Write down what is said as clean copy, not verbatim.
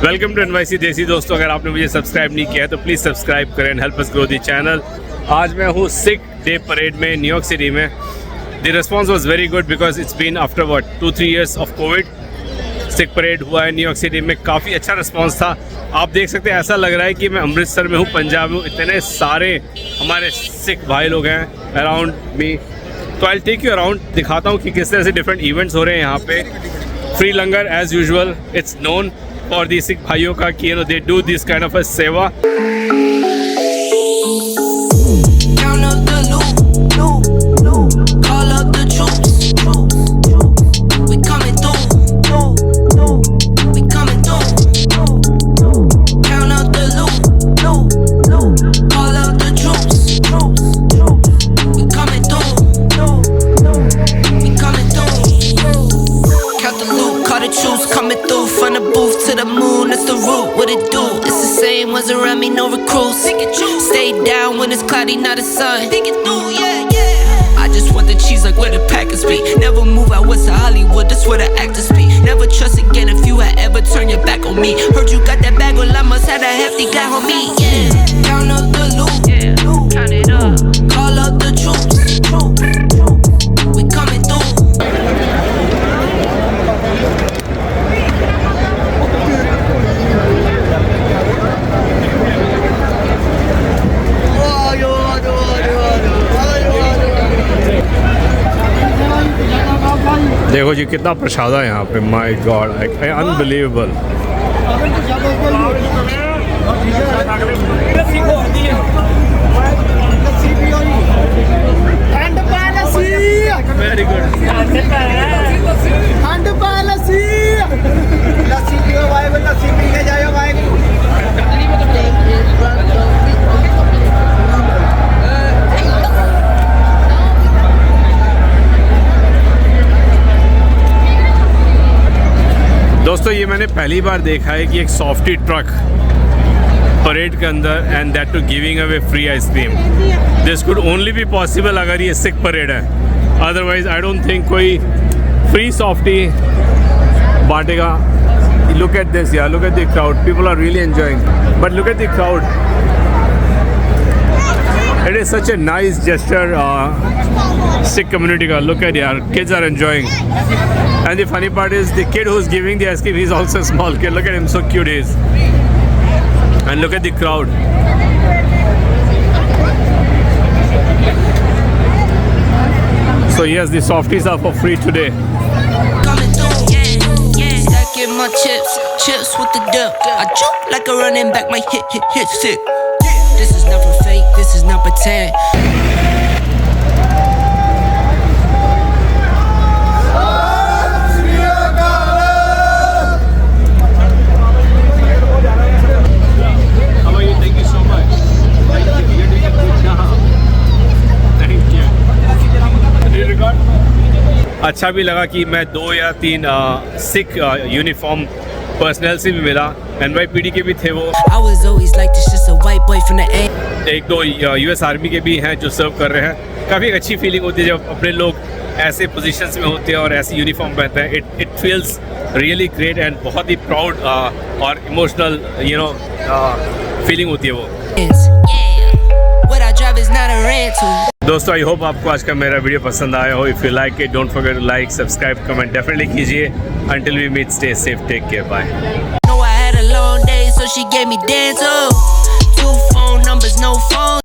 Welcome to NYC देसी। दोस्तों, अगर आपने मुझे सब्सक्राइब नहीं किया है तो प्लीज़ सब्सक्राइब करें and help us grow the channel. आज मैं हूँ सिख डे परेड में न्यूयॉर्क सिटी में। The response was very good because it's been after 2-3 years of Covid. Sikh parade हुआ है न्यूयॉर्क सिटी में, काफ़ी अच्छा रिस्पॉन्स था। आप देख सकते हैं, ऐसा लग रहा है कि मैं अमृतसर में हूँ, पंजाब में हूँ। इतने सारे हमारे सिख भाई लोग हैं अराउंड मी। तो आई टेक यू अराउंड, दिखाता हूँ कि किस तरह से डिफरेंट इवेंट्स हो रहे हैं यहाँ पे। Free langar as usual, it's known for the Sikh भाइयों का कि they do this kind of a seva. Around me, no recruits. Stay down when it's cloudy, not a sun. Think it through, yeah, yeah. I just want the cheese like where the Packers be. Never move out west of Hollywood, that's where the actors be. Never trust again if you had ever turned your back on me. Heard you got that bag, well I must have a hefty guy on me. Yeah. Count up the loot, yeah. Count it up. Call up the troops. We coming through. देखो जी कितना प्रसाद है यहाँ पे, my God, unbelievable. Very good. दोस्तों, ये मैंने पहली बार देखा है कि एक सॉफ्टी ट्रक परेड के अंदर, and that too giving away free ice cream. This could only be possible अगर ये सिख परेड है, अदरवाइज आई डोंट थिंक कोई फ्री सॉफ्टी बांटेगा। लुक एट दिस यार, look at the crowd, people are really enjoying, but look at the crowd, it is such a nice gesture Sikh community ka. Look at yaar, kids are enjoying, and the funny part is the kid who's giving the ice cream, he's also a small kid. Look at him, so cute he is. And look at the crowd. So yes, the softies are for free today. Coming through, yeah. Stacking my chips with the dip. I jump like a running back, my hit sick. This is not for fake, this is not pretend. अच्छा भी लगा कि मैं 2 या 3 Sikh uniform personal से भी मिला। NYPD के भी थे वो, एक दो US आर्मी के भी हैं जो सर्व कर रहे हैं। काफ़ी अच्छी फीलिंग होती है जब अपने लोग ऐसे पोजीशंस में होते हैं और ऐसी यूनिफॉर्म पहनते हैं। It feels really great and बहुत ही प्राउड और इमोशनल फीलिंग होती है वो। दोस्तों, आई होप आपको आज का मेरा वीडियो पसंद आया हो। If you like it, don't forget to like, subscribe, comment definitely कीजिए। Until we meet, stay safe, take care, bye. Know I had a long day, so she gave me dance. 2 phone numbers, no phone.